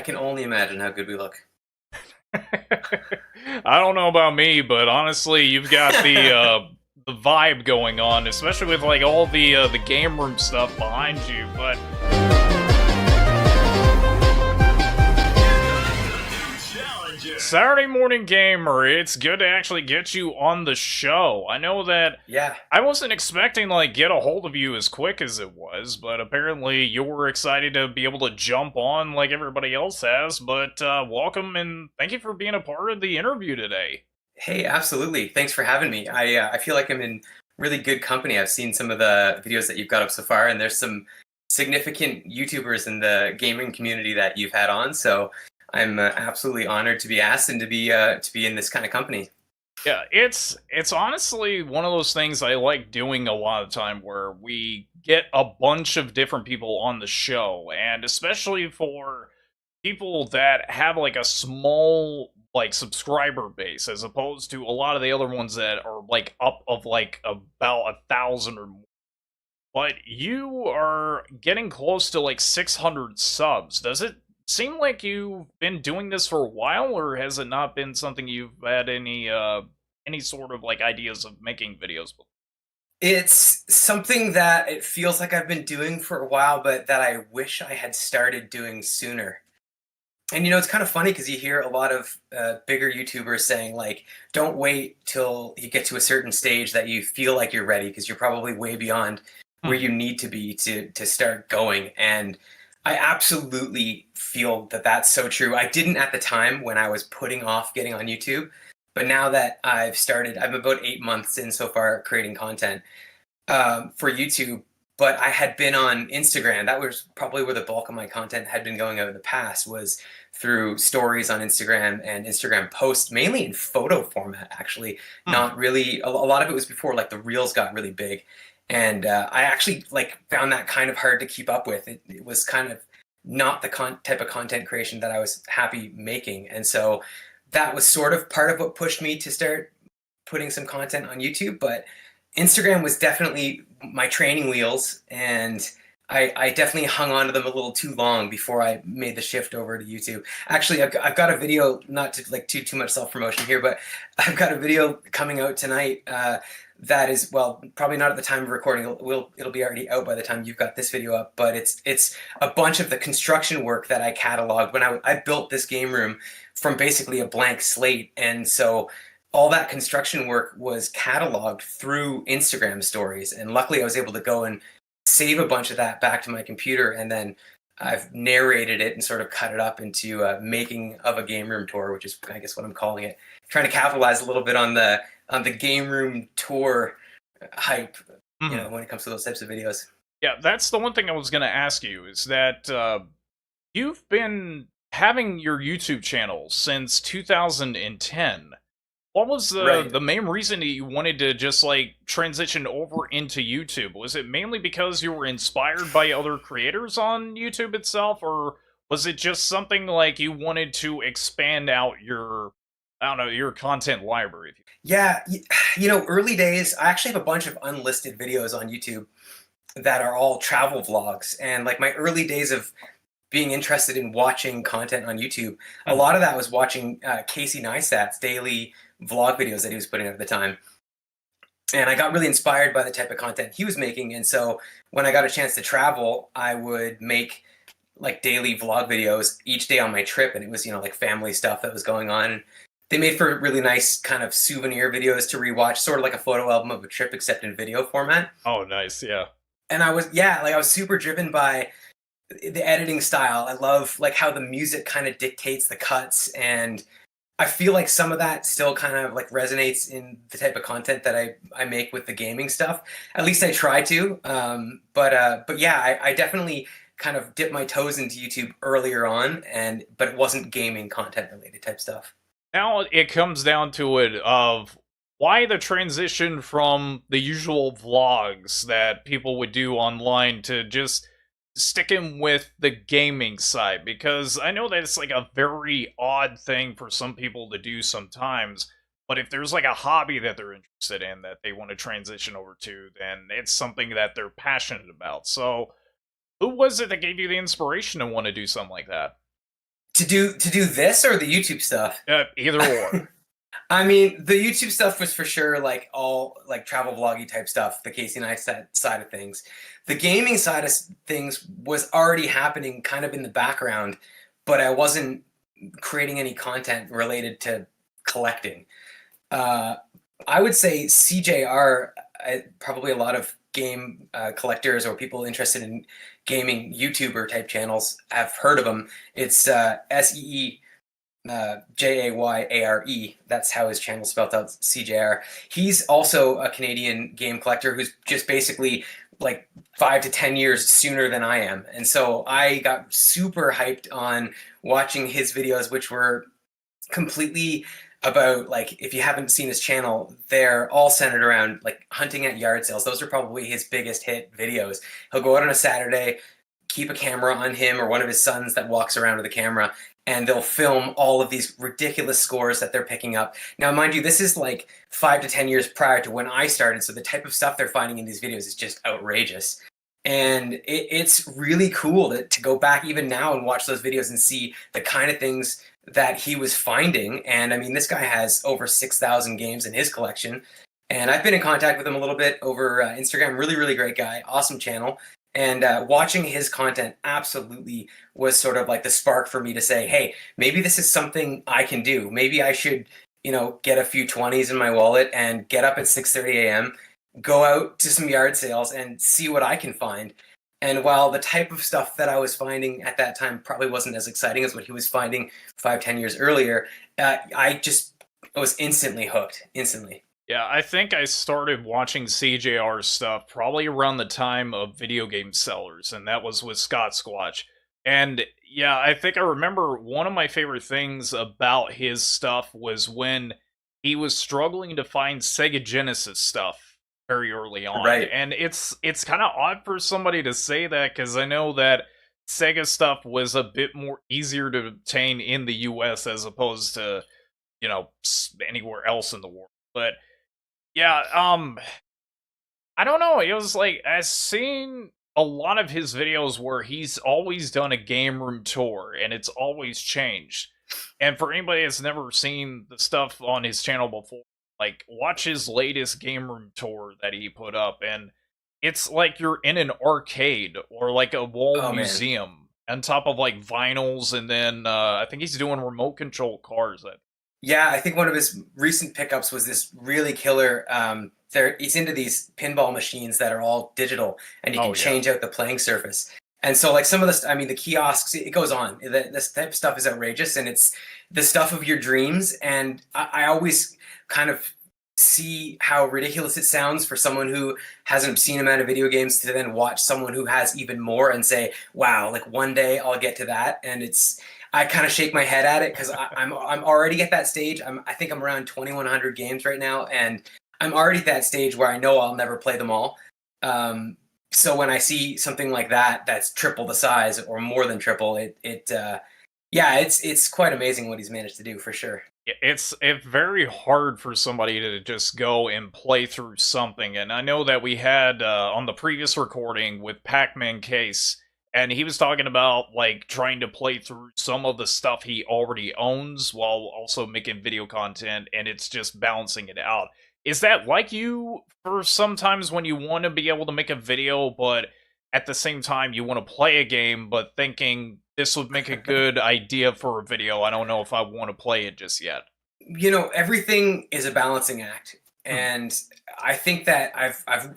can only imagine how good we look. I don't know about me, but honestly, you've got the vibe going on, especially with like all the game room stuff behind you. But Saturday Morning Gamer, it's good to actually get you on the show. I know that Yeah. I wasn't expecting like get a hold of you as quick as it was, but apparently you were excited to be able to jump on like everybody else has. But welcome and thank you for being a part of the interview today. Hey, absolutely. Thanks for having me. I feel like I'm in really good company. I've seen some of the videos that you've got up so far, and there's some significant YouTubers in the gaming community that you've had on. So I'm absolutely honored to be asked and to be in this kind of company. Yeah, it's honestly one of those things I like doing a lot of time where we get a bunch of different people on the show, and especially for people that have like a small like subscriber base as opposed to a lot of the other ones that are like up of like about 1,000 or more. But you are getting close to like 600 subs. Does it seem like you've been doing this for a while, or has it not been something you've had any sort of like ideas of making videos before? It's something that it feels like I've been doing for a while, but that I wish I had started doing sooner. And it's kind of funny because you hear a lot of bigger YouTubers saying like, "Don't wait till you get to a certain stage that you feel like you're ready, because you're probably way beyond where Hmm. you need to be to start going." And I absolutely feel that that's so true. I didn't at the time when I was putting off getting on YouTube, but now that I've started, I'm about 8 months in so far creating content for YouTube, but I had been on Instagram. That was probably where the bulk of my content had been going out in the past, was through stories on Instagram and Instagram posts, mainly in photo format, actually. Hmm. Not really, a lot of it was before like the reels got really big. And I actually like found that kind of hard to keep up with. It was kind of not the type of content creation that I was happy making. And so that was sort of part of what pushed me to start putting some content on YouTube, but Instagram was definitely my training wheels, and I definitely hung on to them a little too long before I made the shift over to YouTube. Actually, I've got a video, not to like too much self promotion here, but I've got a video coming out tonight that is, well, probably not at the time of recording. It'll be already out by the time you've got this video up. But it's a bunch of the construction work that I cataloged when I built this game room from basically a blank slate, and so all that construction work was cataloged through Instagram stories. And luckily I was able to go and save a bunch of that back to my computer. And then I've narrated it and sort of cut it up into a making of a game room tour, which is, I guess, what I'm calling it. Trying to capitalize a little bit on the game room tour hype, Hmm. when it comes to those types of videos. Yeah, that's the one thing I was gonna ask you is that you've been having your YouTube channel since 2010. What was the Right. the main reason that you wanted to just like transition over into YouTube? Was it mainly because you were inspired by other creators on YouTube itself, or was it just something like you wanted to expand out your, I don't know, your content library? Yeah. Early days, I actually have a bunch of unlisted videos on YouTube that are all travel vlogs. And like my early days of being interested in watching content on YouTube, a Mhm. lot of that was watching Casey Neistat's daily vlog videos that he was putting out at the time. And I got really inspired by the type of content he was making. And so when I got a chance to travel, I would make like daily vlog videos each day on my trip. And it was, like family stuff that was going on. And they made for really nice kind of souvenir videos to rewatch, sort of like a photo album of a trip, except in video format. Oh, nice, yeah. And I was super driven by the editing style. I love like how the music kind of dictates the cuts, and I feel like some of that still kind of like resonates in the type of content that I make with the gaming stuff. At least I try to. But yeah, I definitely kind of dipped my toes into YouTube earlier on, and but it wasn't gaming content related type stuff. Now it comes down to it of why the transition from the usual vlogs that people would do online to just sticking with the gaming side, because I know that it's like a very odd thing for some people to do sometimes, but if there's like a hobby that they're interested in that they want to transition over to, then it's something that they're passionate about. So who was it that gave you the inspiration to want to do something like that? To do this or the YouTube stuff? Either or. I mean, the YouTube stuff was for sure like all like travel vloggy type stuff, the Casey and I side of things. The gaming side of things was already happening kind of in the background, but I wasn't creating any content related to collecting. Uh, I would say SeeJayAre, probably a lot of game collectors or people interested in gaming YouTuber type channels have heard of him. It's JayAre. That's how his channel spelled out, SeeJayAre. He's also a Canadian game collector who's just basically like 5 to 10 years sooner than I am. And so I got super hyped on watching his videos, which were completely about, like, if you haven't seen his channel, they're all centered around like hunting at yard sales. Those are probably his biggest hit videos. He'll go out on a Saturday, keep a camera on him or one of his sons that walks around with a camera, and they'll film all of these ridiculous scores that they're picking up. Now, mind you, this is like 5 to 10 years prior to when I started, so the type of stuff they're finding in these videos is just outrageous. And it's really cool to go back even now and watch those videos and see the kind of things that he was finding. And I mean, this guy has over 6,000 games in his collection. And I've been in contact with him a little bit over Instagram. Really, really great guy. Awesome channel. And watching his content absolutely was sort of like the spark for me to say, hey, maybe this is something I can do. Maybe I should, get a few 20s in my wallet and get up at 6:30 a.m., go out to some yard sales and see what I can find. And while the type of stuff that I was finding at that time probably wasn't as exciting as what he was finding 5, 10 years earlier, I was instantly hooked, instantly. Yeah, I think I started watching CJR stuff probably around the time of Video Game Sellers, and that was with Scott Squatch. And yeah, I think I remember one of my favorite things about his stuff was when he was struggling to find Sega Genesis stuff very early on. Right. And it's kind of odd for somebody to say that, because I know that Sega stuff was a bit more easier to obtain in the US as opposed to, anywhere else in the world. But yeah, I don't know. It was like I've seen a lot of his videos where he's always done a game room tour, and it's always changed. And for anybody that's never seen the stuff on his channel before, like, watch his latest game room tour that he put up, and it's like you're in an arcade or like a wall Oh, man. museum on top of like vinyls, and then I think he's doing remote control cars. Yeah, I think one of his recent pickups was this really killer. He's into these pinball machines that are all digital, and you can change out the playing surface. And so, like, some of the, I mean, the kiosks, it goes on. This type of stuff is outrageous, and it's the stuff of your dreams. And I always kind of see how ridiculous it sounds for someone who has an obscene amount of video games to then watch someone who has even more and say, wow, like one day I'll get to that. And I kind of shake my head at it because I'm already at that stage. I think I'm around 2,100 games right now, and I'm already at that stage where I know I'll never play them all. So when I see something like that, that's triple the size or more than triple, it's quite amazing what he's managed to do, for sure. It's very hard for somebody to just go and play through something, and I know that we had on the previous recording with Pac-Man Case, and he was talking about like trying to play through some of the stuff he already owns while also making video content, and it's just balancing it out. Is that like you for sometimes when you want to be able to make a video, but at the same time you want to play a game, but thinking this would make a good idea for a video, I don't know if I want to play it just yet? Everything is a balancing act, and I think that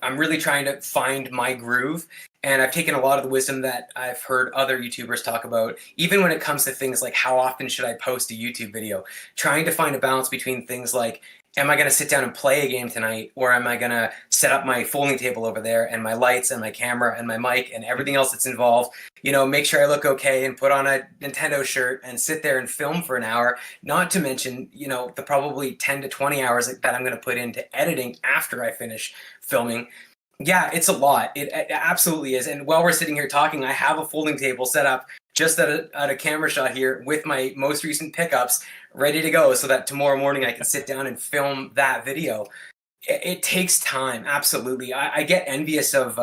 I'm really trying to find my groove, and I've taken a lot of the wisdom that I've heard other YouTubers talk about, even when it comes to things like how often should I post a YouTube video, trying to find a balance between things like, am I going to sit down and play a game tonight, or am I going to set up my folding table over there and my lights and my camera and my mic and everything else that's involved, make sure I look okay and put on a Nintendo shirt and sit there and film for an hour, not to mention, the probably 10 to 20 hours that I'm going to put into editing after I finish filming. Yeah, it's a lot. It absolutely is. And while we're sitting here talking, I have a folding table set up just at a camera shot here with my most recent pickups ready to go, so that tomorrow morning I can sit down and film that video. It takes time, absolutely. I get envious of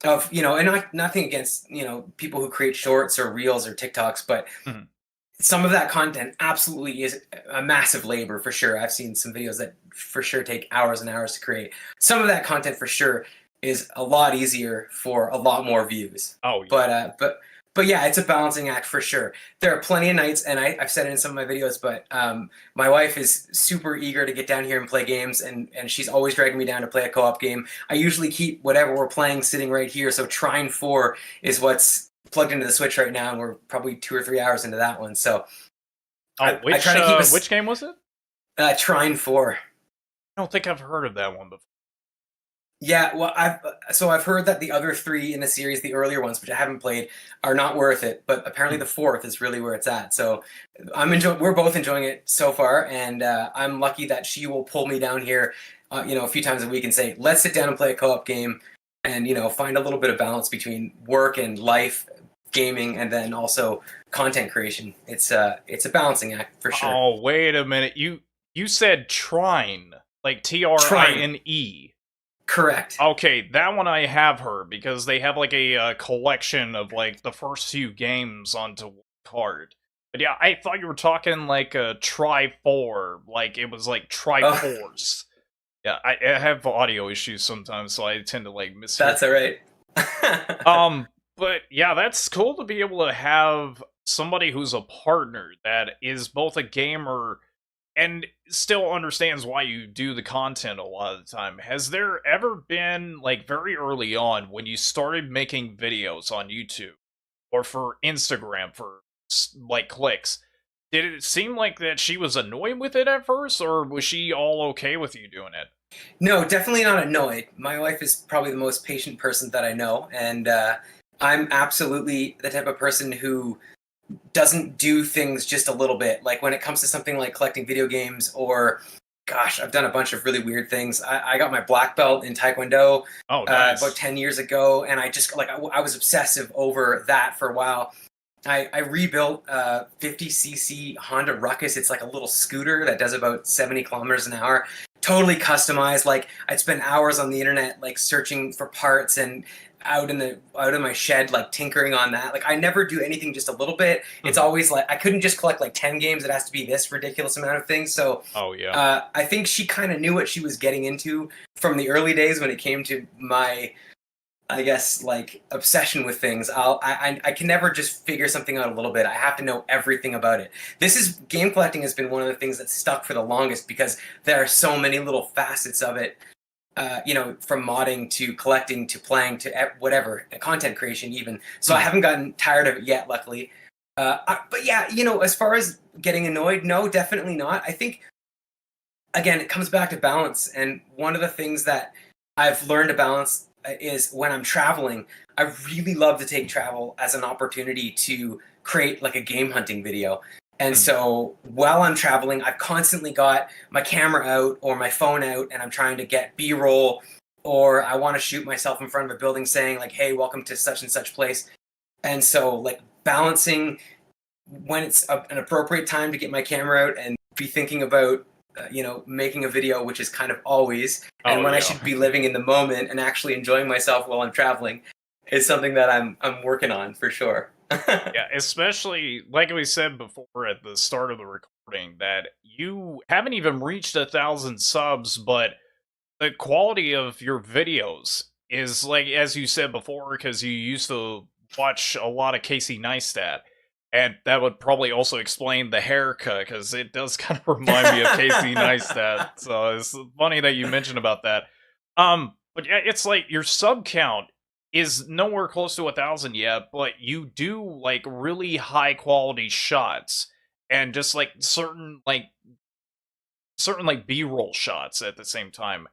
of, and nothing against, people who create shorts or reels or TikToks, but Mhm. some of that content absolutely is a massive labor for sure. I've seen some videos that for sure take hours and hours to create. Some of that content for sure is a lot easier for a lot more views. Oh yeah. But yeah, it's a balancing act for sure. There are plenty of nights, and I've said it in some of my videos, but my wife is super eager to get down here and play games, and she's always dragging me down to play a co-op game. I usually keep whatever we're playing sitting right here, so Trine 4 is what's plugged into the Switch right now, and we're probably 2 or 3 hours into that one. So Oh, I try to keep which game was it? Trine 4. I don't think I've heard of that one before. Yeah, well, I've heard that the other three in the series, the earlier ones, which I haven't played, are not worth it. But apparently, the fourth is really where it's at. So we're both enjoying it so far, and I'm lucky that she will pull me down here, a few times a week and say, "Let's sit down and play a co-op game," and find a little bit of balance between work and life, gaming, and then also content creation. It's a balancing act for sure. Oh, wait a minute. You said Trine, like Trine. Correct. Okay, that one I have heard because they have like a collection of like the first few games onto one card. But yeah, I thought you were talking like a Tri 4, like it was like Oh, Triforce. Yeah, I have audio issues sometimes, so I tend to like mishear. that's all right. But yeah, that's cool to be able to have somebody who's a partner that is both a gamer and still understands why you do the content a lot of the time. Has there ever been, like, very early on when you started making videos on YouTube or for Instagram for, like, clicks, did it seem like that she was annoyed with it at first, or was she all okay with you doing it? No, definitely not annoyed. My wife is probably the most patient person that I know, and I'm absolutely the type of person who doesn't do things just a little bit. Like when it comes to something like collecting video games, or gosh, I've done a bunch of really weird things. I got my black belt in Taekwondo Oh, about nice. 10 years ago, and I just I was obsessive over that for a while. I rebuilt a 50cc Honda Ruckus. It's like a little scooter that does about 70 kilometers an hour. Totally customized. Like I'd spend hours on the internet, like searching for parts and out in my shed, like tinkering on that. Like I never do anything just a little bit. It's Mhm. always like I couldn't just collect like 10 games. It has to be this ridiculous amount of things. So Oh, yeah. I think she kind of knew what she was getting into from the early days when it came to my, I guess, like obsession with things. I can never just figure something out a little bit. I have to know everything about it. Game collecting has been one of the things that's stuck for the longest because there are so many little facets of it. From modding to collecting to playing to whatever content creation even. So I Mhm. haven't gotten tired of it yet, luckily. But yeah, as far as getting annoyed, no, definitely not. I think again, it comes back to balance. And one of the things that I've learned to balance is when I'm traveling, I really love to take travel as an opportunity to create like a game hunting video. And Mhm. so while I'm traveling, I've constantly got my camera out or my phone out and I'm trying to get B roll, or I want to shoot myself in front of a building saying, like, hey, welcome to such and such place. And so, like, balancing when it's an appropriate time to get my camera out and be thinking about making a video, which is kind of always, and Oh, when I yeah. should be living in the moment and actually enjoying myself while I'm traveling, is something that I'm working on for sure. Yeah, especially like we said before at the start of the recording, that you haven't even reached 1,000 subs, but the quality of your videos is like, as you said before, because you used to watch a lot of Casey Neistat, and that would probably also explain the haircut, because it does kind of remind me of Casey Neistat. So it's funny that you mentioned about that. But yeah, it's like your sub count is nowhere close to 1,000 yet, but you do like really high quality shots and just like certain B-roll shots at the same time.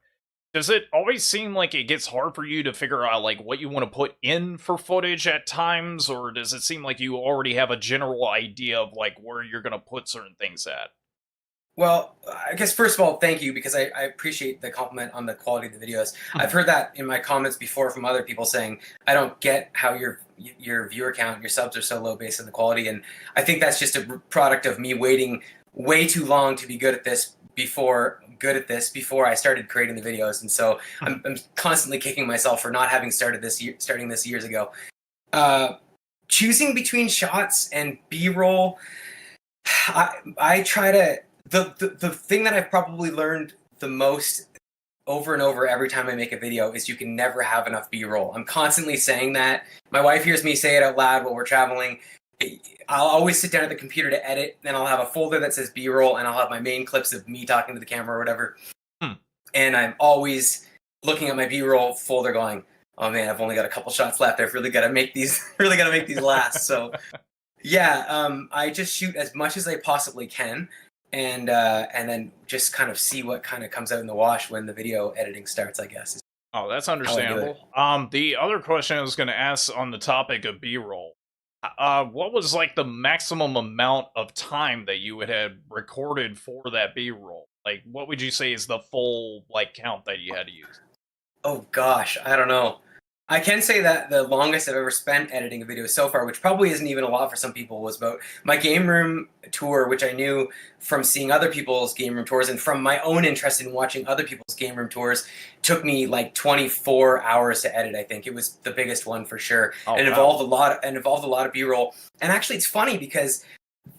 Does it always seem like it gets hard for you to figure out like what you want to put in for footage at times, or does it seem like you already have a general idea of like where you're gonna put certain things at? Well, I guess first of all, thank you because I appreciate the compliment on the quality of the videos. I've Mhm. heard that in my comments before from other people saying I don't get how your viewer count, your subs are so low based on the quality, and I think that's just a product of me waiting way too long to be good at this. good at this before I started creating the videos, and so I'm constantly kicking myself for not having starting this years ago. Choosing between shots and B-roll, I try to the thing that I've probably learned the most over and over every time I make a video is you can never have enough B-roll. I'm constantly saying that. My wife hears me say it out loud while we're traveling. I'll always sit down at the computer to edit, and I'll have a folder that says B-roll, and I'll have my main clips of me talking to the camera or whatever. And I'm always looking at my B-roll folder going, oh man, I've only got a couple shots left. I've really got to make these last. So yeah, I just shoot as much as I possibly can, and then just kind of see what kind of comes out in the wash when the video editing starts, I guess. Oh, that's understandable. The other question I was going to ask on the topic of B-roll, what was like the maximum amount of time that you had recorded for that B-roll? Like, what would you say is the full like count that you had to use? Oh gosh, I don't know. I can say that the longest I've ever spent editing a video so far, which probably isn't even a lot for some people, was about my game room tour, which I knew from seeing other people's game room tours and from my own interest in watching other people's game room tours. Took me like 24 hours to edit. I think it was the biggest one for sure. And involved a lot of B-roll. And actually, it's funny because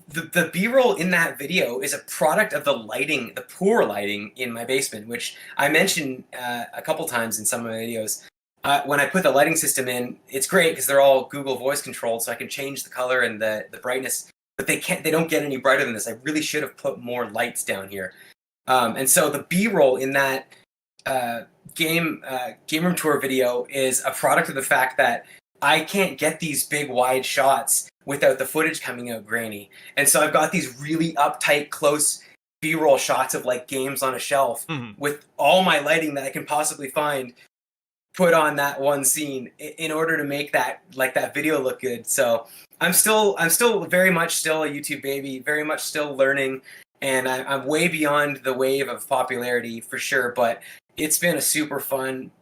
the B-roll in that video is a product of the lighting, the poor lighting in my basement, which I mentioned a couple times in some of my videos. When I put the lighting system in, it's great because they're all Google voice controlled, so I can change the color and the brightness. But they don't get any brighter than this. I really should have put more lights down here. And so the B-roll in that game room tour video is a product of the fact that I can't get these big wide shots without the footage coming out grainy. And so I've got these really uptight, close B-roll shots of like games on a shelf with all my lighting that I can possibly find put on that one scene in order to make that video look good. So I'm still very much still a YouTube baby, very much still learning, and I'm way beyond the wave of popularity for sure. But it's been a super fun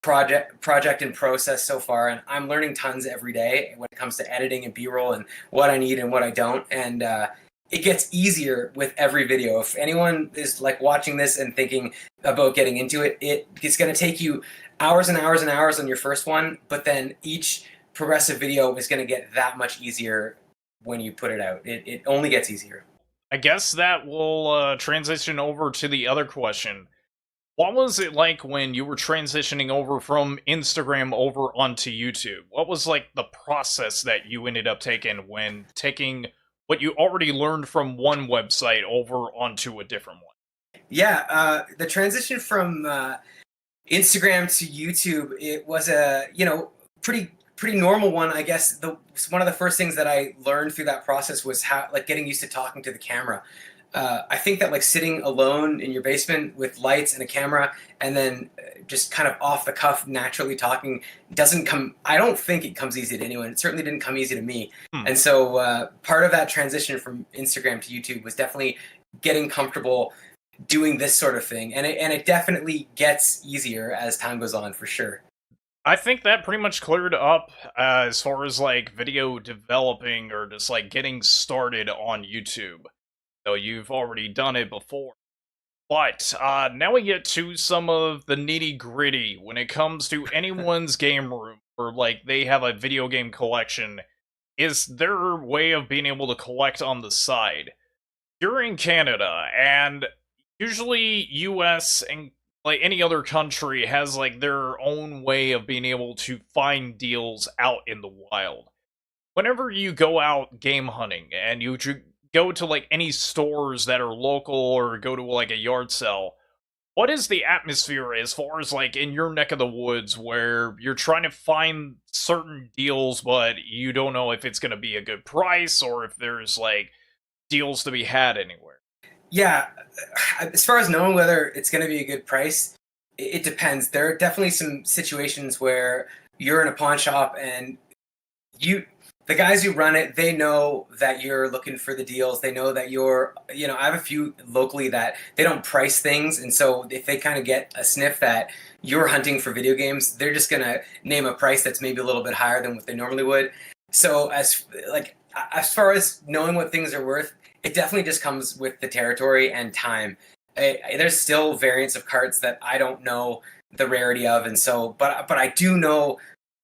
project and process so far, and I'm learning tons every day when it comes to editing and B-roll and what I need and what I don't. And it gets easier with every video. If anyone is like watching this and thinking about getting into it, it's going to take you hours and hours and hours on your first one, but then each progressive video is going to get that much easier when you put it out. It only gets easier. I guess that will transition over to the other question. What was it like when you were transitioning over from Instagram over onto YouTube? What was like the process that you ended up taking when taking what you already learned from one website over onto a different one? Yeah, the transition from Instagram to YouTube, it was a pretty normal one, I guess. One of the first things that I learned through that process was how getting used to talking to the camera. I think that sitting alone in your basement with lights and a camera and then just kind of off the cuff naturally talking I don't think it comes easy to anyone. It certainly didn't come easy to me. And so part of that transition from Instagram to YouTube was definitely getting comfortable doing this sort of thing. And it definitely gets easier as time goes on, for sure. I think that pretty much cleared up as far as video developing or just getting started on YouTube. So you've already done it before. But now we get to some of the nitty-gritty when it comes to anyone's game room, or they have a video game collection. Is their way of being able to collect on the side. You're in Canada, and usually US and any other country has their own way of being able to find deals out in the wild. Whenever you go out game hunting and you go to any stores that are local or go to a yard sale, what is the atmosphere as far as in your neck of the woods where you're trying to find certain deals but you don't know if it's going to be a good price or if there's deals to be had anywhere? Yeah, as far as knowing whether it's going to be a good price, it depends. There are definitely some situations where you're in a pawn shop and the guys who run it, they know that you're looking for the deals. They know that I have a few locally that they don't price things. And so if they kind of get a sniff that you're hunting for video games, they're just going to name a price that's maybe a little bit higher than what they normally would. So as far as knowing what things are worth, it definitely just comes with the territory and time. There's still variants of cards that I don't know the rarity of, and so, but I do know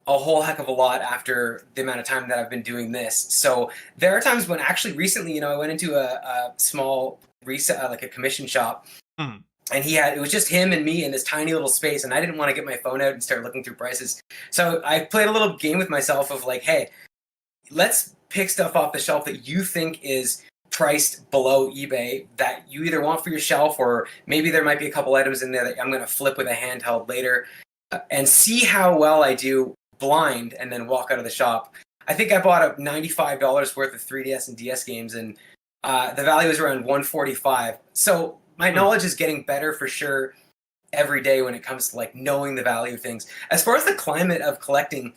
a whole heck of a lot after the amount of time that I've been doing this. So there are times when actually recently, I went into a small reset, like a commission shop, and it was just him and me in this tiny little space, and I didn't want to get my phone out and start looking through prices. So I played a little game with myself of like, hey, let's pick stuff off the shelf that you think is priced below eBay that you either want for your shelf, or maybe there might be a couple items in there that I'm going to flip with a handheld later, and see how well I do blind, and then walk out of the shop. I think I bought up $95 worth of 3DS and DS games, and the value was around $145. So my knowledge is getting better for sure every day when it comes to like knowing the value of things. As far as the climate of collecting,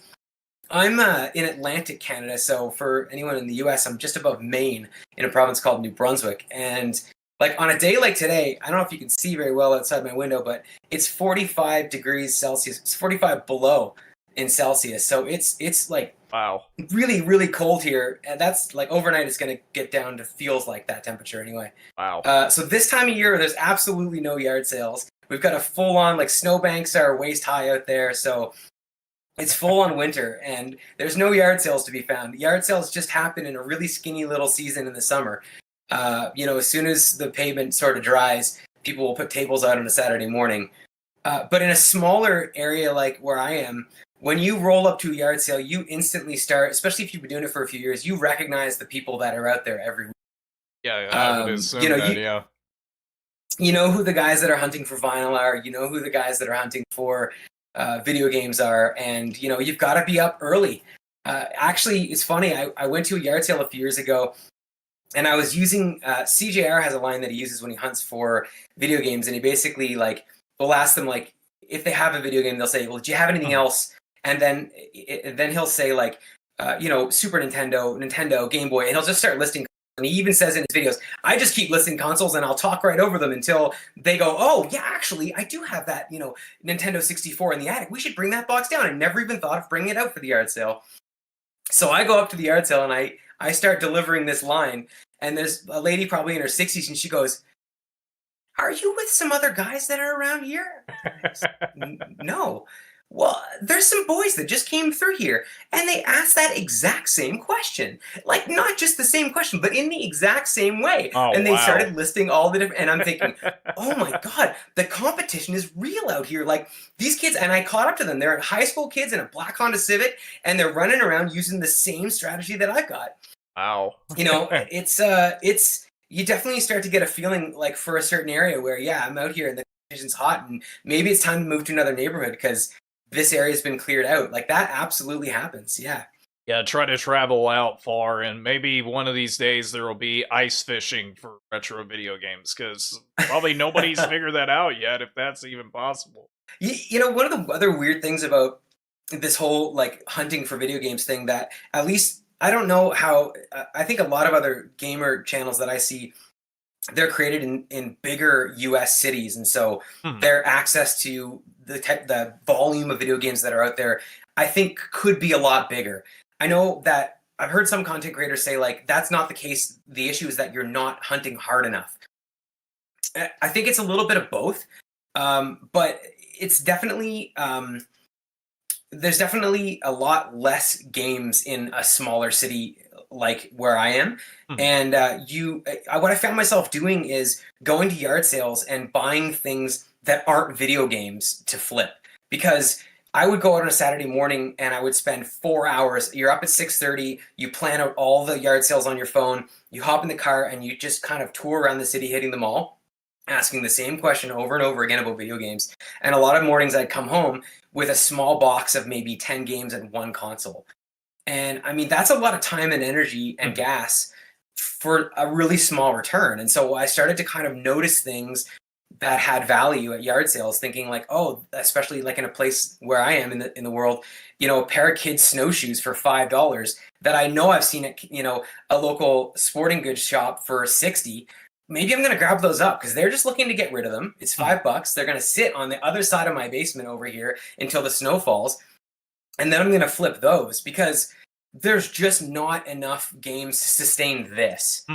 I'm in Atlantic Canada, so for anyone in the US, I'm just above Maine in a province called New Brunswick. And like on a day like today, I don't know if you can see very well outside my window, but it's 45 degrees Celsius. It's 45 below in Celsius. So it's like wow, really, really cold here. And that's like overnight it's going to get down to feels like that temperature anyway. Wow. So this time of year, there's absolutely no yard sales. We've got a full on, like, snowbanks are waist high out there. So it's full on winter, and there's no yard sales to be found. Yard sales just happen in a really skinny little season in the summer. As soon as the pavement sort of dries, people will put tables out on a Saturday morning. But in a smaller area like where I am, when you roll up to a yard sale, you instantly start, especially if you've been doing it for a few years, you recognize the people that are out there every week. Yeah, I would assume that, yeah. You know who the guys that are hunting for vinyl are. You know who the guys that are hunting for video games are, and you've got to be up early. Actually, it's funny. I went to a yard sale a few years ago, and I was using SeeJayAre has a line that he uses when he hunts for video games, and he basically will ask them if they have a video game, they'll say, "Well, do you have anything else?" And then he'll say Super Nintendo, Game Boy, and he'll just start listing. And he even says in his videos, I just keep listing consoles and I'll talk right over them until they go, oh, yeah, actually, I do have that, Nintendo 64 in the attic. We should bring that box down. I never even thought of bringing it out for the yard sale. So I go up to the yard sale and I start delivering this line. And there's a lady probably in her 60s, and she goes, are you with some other guys that are around here? No. Well, there's some boys that just came through here, and they asked that exact same question. Like, not just the same question, but in the exact same way. Oh, and they wow. started listing all the different, and I'm thinking, oh my God, the competition is real out here. Like, these kids, and I caught up to them. They're high school kids in a black Honda Civic, and they're running around using the same strategy that I've got. Wow. It's you definitely start to get a feeling like for a certain area where, yeah, I'm out here and the competition's hot, and maybe it's time to move to another neighborhood because this area's been cleared out. Like, that absolutely happens. Yeah. Yeah, try to travel out far, and maybe one of these days there will be ice fishing for retro video games, because probably nobody's figured that out yet, if that's even possible. One of the other weird things about this whole hunting for video games thing, that at least I don't know how, I think a lot of other gamer channels that I see, they're created in bigger US cities, and so their access to the volume of video games that are out there, I think, could be a lot bigger. I know that I've heard some content creators say that's not the case. The issue is that you're not hunting hard enough. I think it's a little bit of both, but it's definitely there's definitely a lot less games in a smaller city like where I am. And what I found myself doing is going to yard sales and buying things that aren't video games to flip, because I would go out on a Saturday morning and I would spend 4 hours. You're up at 6:30, you plan out all the yard sales on your phone, you hop in the car and you just kind of tour around the city hitting them all, asking the same question over and over again about video games. And a lot of mornings I'd come home with a small box of maybe 10 games and one console. And I mean, that's a lot of time and energy and gas for a really small return. And so I started to kind of notice things that had value at yard sales, thinking especially in a place where I am in the world, a pair of kids' snowshoes for $5 that I know I've seen at, a local sporting goods shop for $60. Maybe I'm going to grab those up because they're just looking to get rid of them. It's $5. They're going to sit on the other side of my basement over here until the snow falls. And then I'm going to flip those because there's just not enough games to sustain this.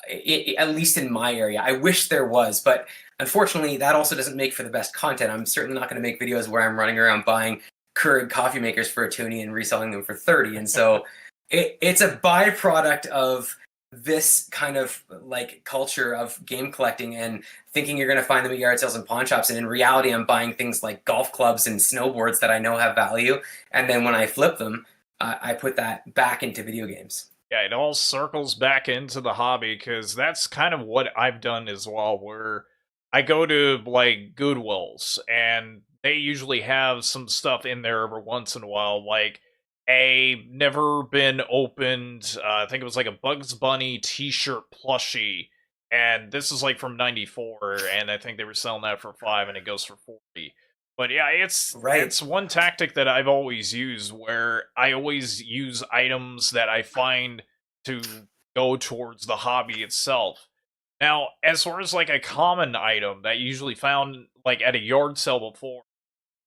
at least in my area. I wish there was, but unfortunately, that also doesn't make for the best content. I'm certainly not going to make videos where I'm running around buying Keurig coffee makers for a toonie and reselling them for 30. And so it's a byproduct of this kind of like culture of game collecting and thinking you're going to find them at yard sales and pawn shops. And in reality, I'm buying things like golf clubs and snowboards that I know have value. And then when I flip them, I put that back into video games. Yeah, it all circles back into the hobby because that's kind of what I've done as well, where I go to like Goodwills and they usually have some stuff in there every once in a while, like a never been opened, I think it was like a Bugs Bunny t-shirt plushie, and this is like from '94, and I think they were selling that for 5 and it goes for 40. But yeah, Right. it's one tactic that I've always used where I always use items that I find to go towards the hobby itself. Now, as far as like a common item that you usually found like at a yard sale before,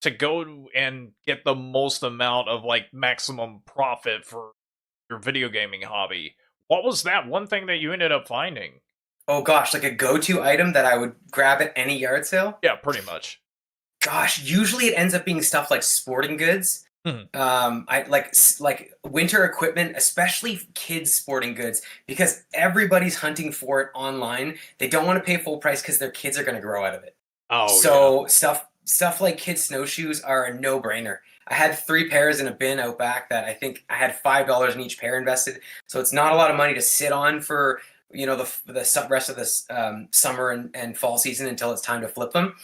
to go and get the most amount of like maximum profit for your video gaming hobby, what was that one thing that you ended up finding? Oh gosh, like a go-to item that I would grab at any yard sale? Yeah, pretty much. Gosh, usually it ends up being stuff like sporting goods. Mhm. I like winter equipment, especially kids sporting goods, because everybody's hunting for it online. They don't want to pay full price because their kids are going to grow out of it. Oh yeah. So stuff like kids snowshoes are a no-brainer. I had 3 pairs in a bin out back that I think I had $5 in each pair invested. So it's not a lot of money to sit on for the rest of this summer and fall season until it's time to flip them.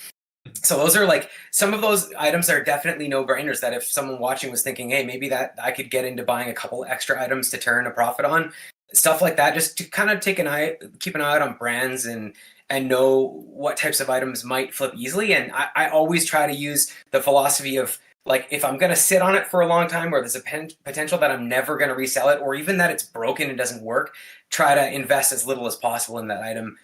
So those are like some of those items are definitely no-brainers that if someone watching was thinking, hey, maybe that I could get into buying a couple extra items to turn a profit on, stuff like that, just to kind of keep an eye out on brands and know what types of items might flip easily. And I always try to use the philosophy of like, if I'm going to sit on it for a long time or there's a potential that I'm never going to resell it, or even that it's broken and doesn't work, try to invest as little as possible in that item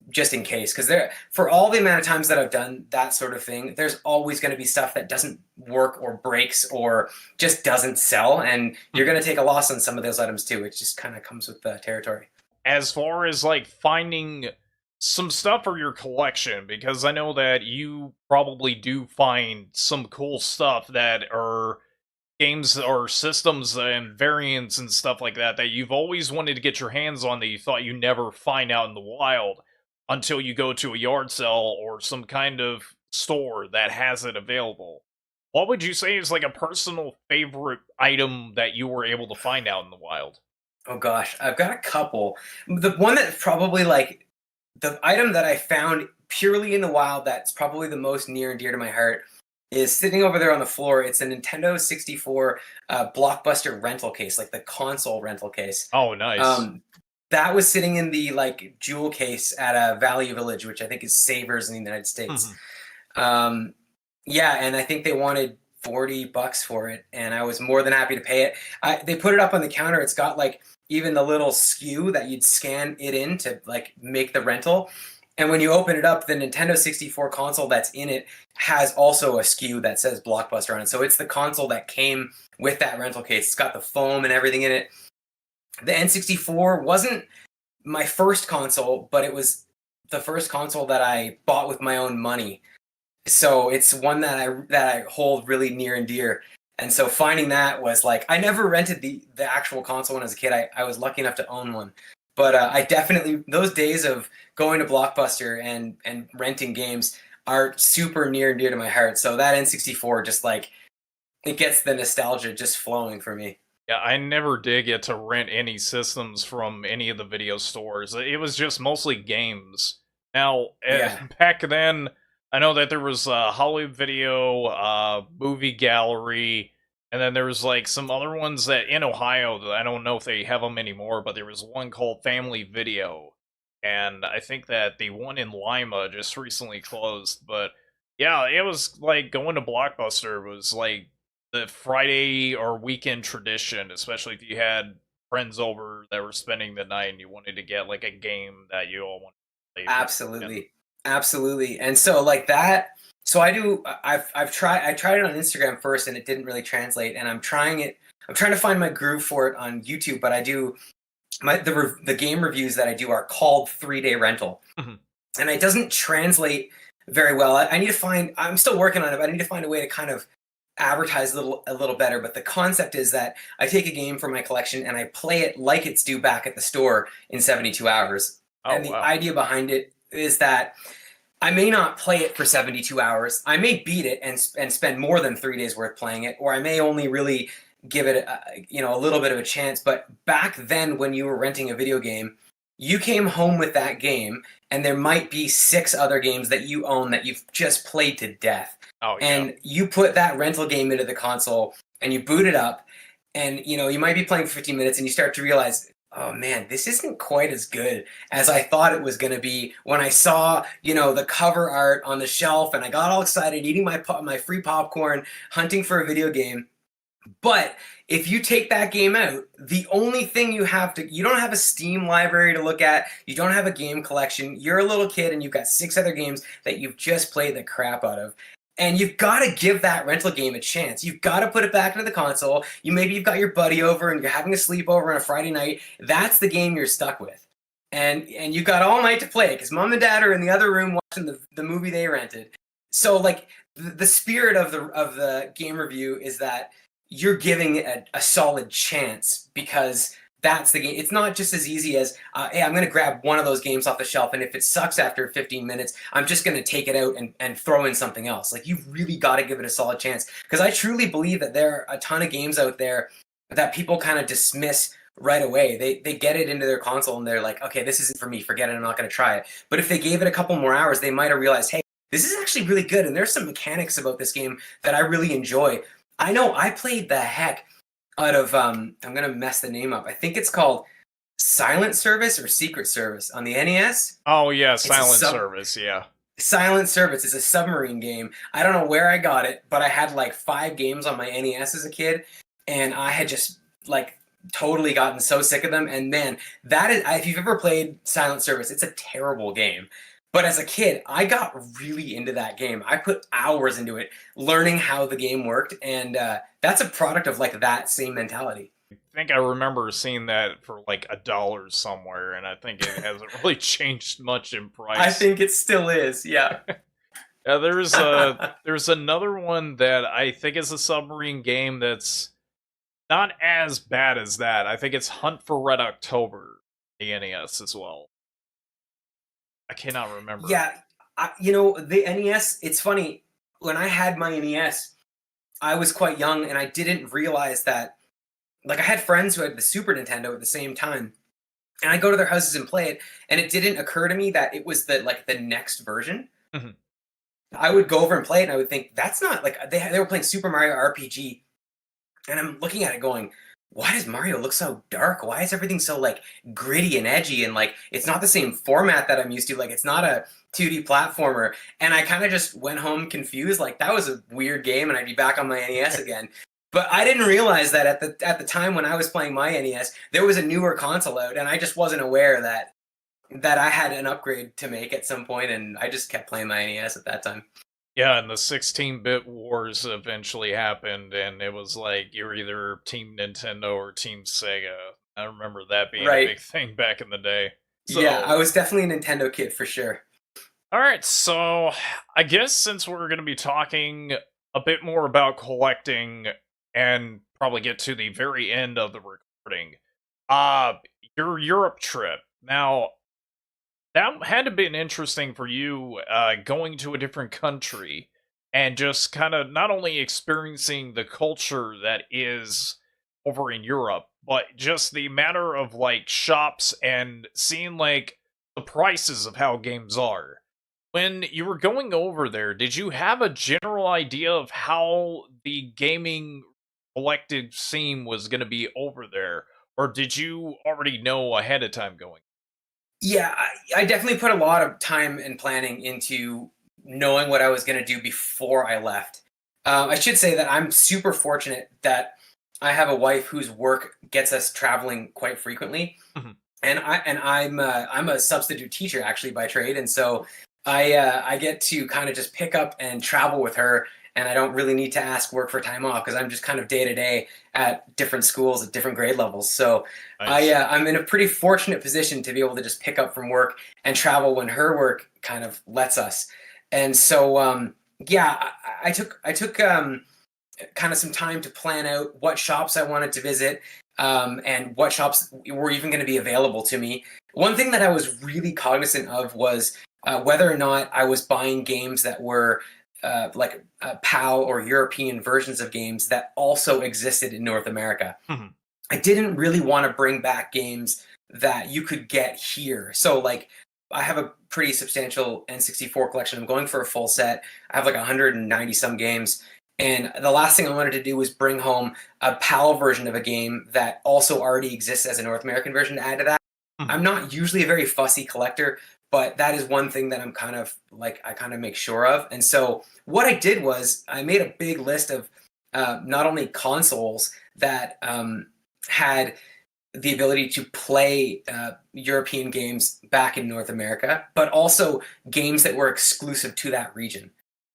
just in case, because for all the amount of times that I've done that sort of thing, there's always going to be stuff that doesn't work or breaks or just doesn't sell, and you're going to take a loss on some of those items too. It just kind of comes with the territory. As far as like finding some stuff for your collection, because I know that you probably do find some cool stuff that are games or systems and variants and stuff like that that you've always wanted to get your hands on that you thought you never find out in the wild until you go to a yard sale or some kind of store that has it available. What would you say is like a personal favorite item that you were able to find out in the wild? Oh gosh, I've got a couple. The one that probably like the item that I found purely in the wild that's probably the most near and dear to my heart is sitting over there on the floor. It's a Nintendo 64 Blockbuster rental case, like the console rental case. Oh, nice. That was sitting in the like jewel case at a Value Village, which I think is Savers in the United States. Um, yeah, and I think they wanted $40 for it, and I was more than happy to pay it. They put it up on the counter. It's got like even the little SKU that you'd scan it in to like make the rental. And when you open it up, the Nintendo 64 console that's in it has also a SKU that says Blockbuster on it. So it's the console that came with that rental case. It's got the foam and everything in it. The N64 wasn't my first console, but it was the first console that I bought with my own money. So it's one that I hold really near and dear. And so finding that was like, I never rented the actual console when I was a kid. I was lucky enough to own one. But I definitely, those days of going to Blockbuster and renting games are super near and dear to my heart. So that N64 just like, it gets the nostalgia just flowing for me. Yeah, I never did get to rent any systems from any of the video stores. It was just mostly games. Now, Yeah. back then, I know that there was Hollywood Video, Movie Gallery, and then there was like some other ones that in Ohio that I don't know if they have them anymore, but there was one called Family Video, and I think that the one in Lima just recently closed. But yeah, it was like going to Blockbuster was like the Friday or weekend tradition, especially if you had friends over that were spending the night and you wanted to get like a game that you all wanted to play. Absolutely. Absolutely. And so like that, so I tried it on Instagram first and it didn't really translate, and I'm trying to find my groove for it on YouTube, but I do the game reviews that I do are called 3-day rental, and it doesn't translate very well. I need to find. I'm still working on it, but I need to find a way to kind of advertise a little better. But the concept is that I take a game from my collection and I play it like it's due back at the store in 72 hours. Oh, And the idea behind it is that I may not play it for 72 hours. I may beat it and spend more than 3 days worth playing it, or I may only really give it a little bit of a chance. But back then, when you were renting a video game, you came home with that game, and there might be 6 other games that you own that you've just played to death. Oh, yeah. And you put that rental game into the console, and you boot it up, and you might be playing for 15 minutes, and you start to realize, oh man, this isn't quite as good as I thought it was going to be when I saw, the cover art on the shelf, and I got all excited, eating my free popcorn, hunting for a video game. But if you take that game out, the only thing you don't have a Steam library to look at, you don't have a game collection, you're a little kid and you've got 6 other games that you've just played the crap out of. And you've got to give that rental game a chance. You've got to put it back into the console. Maybe you've got your buddy over and you're having a sleepover on a Friday night. That's the game you're stuck with. And you've got all night to play it because mom and dad are in the other room watching the movie they rented. So like the spirit of the game review is that you're giving it a solid chance because that's the game. It's not just as easy as, hey, I'm going to grab one of those games off the shelf, and if it sucks after 15 minutes, I'm just going to take it out and throw in something else. Like, you've really got to give it a solid chance. Because I truly believe that there are a ton of games out there that people kind of dismiss right away. They get it into their console, and they're like, okay, this isn't for me. Forget it. I'm not going to try it. But if they gave it a couple more hours, they might have realized, hey, this is actually really good, and there's some mechanics about this game that I really enjoy. I know I played the heck out of, I'm going to mess the name up. I think it's called Silent Service or Secret Service on the NES. Oh, yeah, Silent Service, yeah. Silent Service is a submarine game. I don't know where I got it, but I had like 5 games on my NES as a kid, and I had just like totally gotten so sick of them. And man, that is, if you've ever played Silent Service, it's a terrible game. But as a kid, I got really into that game. I put hours into it, learning how the game worked, and that's a product of like that same mentality. I think I remember seeing that for like $1 somewhere, and I think it hasn't really changed much in price. I think it still is, yeah. Yeah, there's another one that I think is a submarine game that's not as bad as that. I think it's Hunt for Red October, the NES as well. I cannot remember. Yeah, the NES, it's funny, when I had my NES, I was quite young, and I didn't realize that, like, I had friends who had the Super Nintendo at the same time, and I go to their houses and play it, and it didn't occur to me that it was the next version. Mm-hmm. I would go over and play it, and I would think, that's not, like, they were playing Super Mario RPG, and I'm looking at it going, why does Mario look so dark? Why is everything so like gritty and edgy? And like, it's not the same format that I'm used to. Like, it's not a 2D platformer. And I kind of just went home confused. Like, that was a weird game, and I'd be back on my NES again. But I didn't realize that at the time when I was playing my NES, there was a newer console out, and I just wasn't aware that I had an upgrade to make at some point, and I just kept playing my NES at that time. Yeah, and the 16-bit wars eventually happened, and it was like you're either Team Nintendo or Team Sega. I remember that being a big thing back in the day. So, yeah, I was definitely a Nintendo kid for sure. Alright, so I guess since we're going to be talking a bit more about collecting and probably get to the very end of the recording, your Europe trip. Now, that had to have been interesting for you, going to a different country and just kind of not only experiencing the culture that is over in Europe, but just the matter of like shops and seeing like the prices of how games are. When you were going over there, did you have a general idea of how the gaming collective scene was going to be over there? Or did you already know ahead of time going? Yeah, I definitely put a lot of time and planning into knowing what I was going to do before I left. I should say that I'm super fortunate that I have a wife whose work gets us traveling quite frequently, mm-hmm. and I'm a substitute teacher actually by trade, and so I get to kind of just pick up and travel with her and I don't really need to ask work for time off because I'm just kind of day to day at different schools at different grade levels. So Nice. I'm in a pretty fortunate position to be able to just pick up from work and travel when her work kind of lets us. And so yeah, I took kind of some time to plan out what shops I wanted to visit, and what shops were even going to be available to me. One thing that I was really cognizant of was whether or not I was buying games that were like PAL or European versions of games that also existed in North America. Mhm. I didn't really want to bring back games that you could get here. So like I have a pretty substantial N64 collection. I'm going for a full set. I have like 190 some games. And the last thing I wanted to do was bring home a PAL version of a game that also already exists as a North American version to add to that. Mhm. I'm not usually a very fussy collector, but that is one thing that I'm kind of like, I kind of make sure of. And so what I did was I made a big list of not only consoles that had the ability to play European games back in North America, but also games that were exclusive to that region.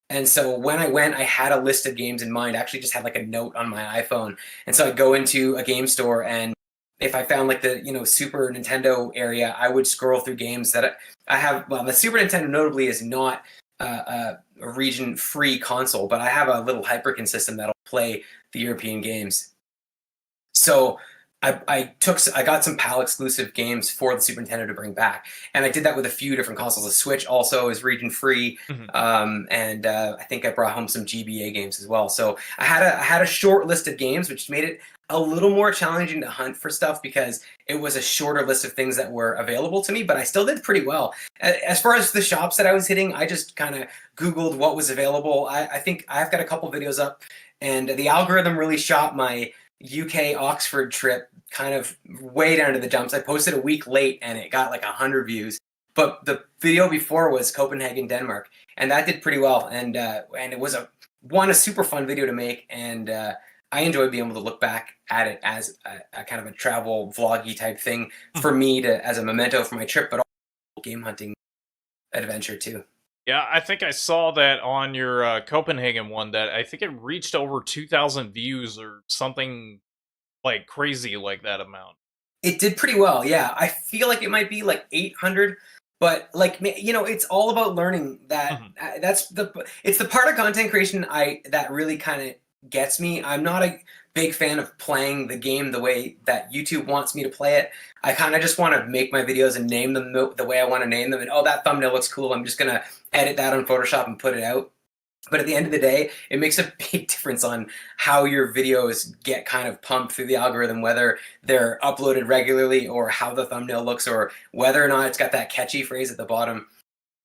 And so when I went, I had a list of games in mind. I actually just had like a note on my iPhone. And so I'd go into a game store, and if I found like the, Super Nintendo area, I would scroll through games that I have. Well, the Super Nintendo notably is not a region free console, but I have a little Hyperkin system that'll play the European games. So I got some PAL exclusive games for the Super Nintendo to bring back, and I did that with a few different consoles. The Switch also is region free, Mhm. and I think I brought home some GBA games as well. So I had a short list of games, which made it a little more challenging to hunt for stuff because it was a shorter list of things that were available to me. But I still did pretty well. As far as the shops that I was hitting, I just kind of Googled what was available. I think I've got a couple videos up, and the algorithm really shot my UK Oxford trip kind of way down to the dumps. I posted a week late and it got like 100 views. But the video before was Copenhagen, Denmark, and that did pretty well. And it was a super fun video to make, and I enjoyed being able to look back at it as a kind of a travel vloggy type thing for Mhm. me to as a memento for my trip, but also game hunting adventure too. Yeah, I think I saw that on your Copenhagen one. That I think it reached over 2,000 views or something like crazy like that amount. It did pretty well, yeah. I feel like it might be like 800, but like it's all about learning that. Mhm. It's the part of content creation I that really kind of gets me. I'm not a big fan of playing the game the way that YouTube wants me to play it. I kind of just want to make my videos and name them the way I want to name them. And oh, that thumbnail looks cool. I'm just gonna edit that on Photoshop and put it out. But at the end of the day, it makes a big difference on how your videos get kind of pumped through the algorithm, whether they're uploaded regularly or how the thumbnail looks or whether or not it's got that catchy phrase at the bottom.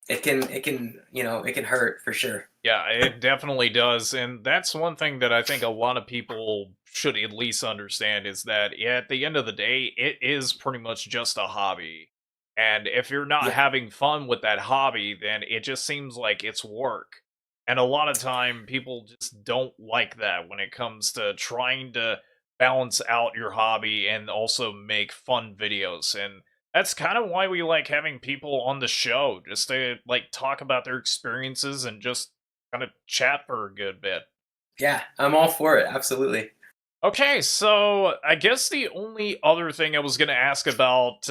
It can hurt for sure. Yeah, it definitely does. And that's one thing that I think a lot of people should at least understand is that at the end of the day, it is pretty much just a hobby. And if you're not Yeah. having fun with that hobby, then it just seems like it's work. And a lot of time people just don't like that when it comes to trying to balance out your hobby and also make fun videos. And that's kind of why we like having people on the show, just to like talk about their experiences and just kind of chat for a good bit. Yeah, I'm all for it. Absolutely. Okay, so I guess the only other thing I was going to ask about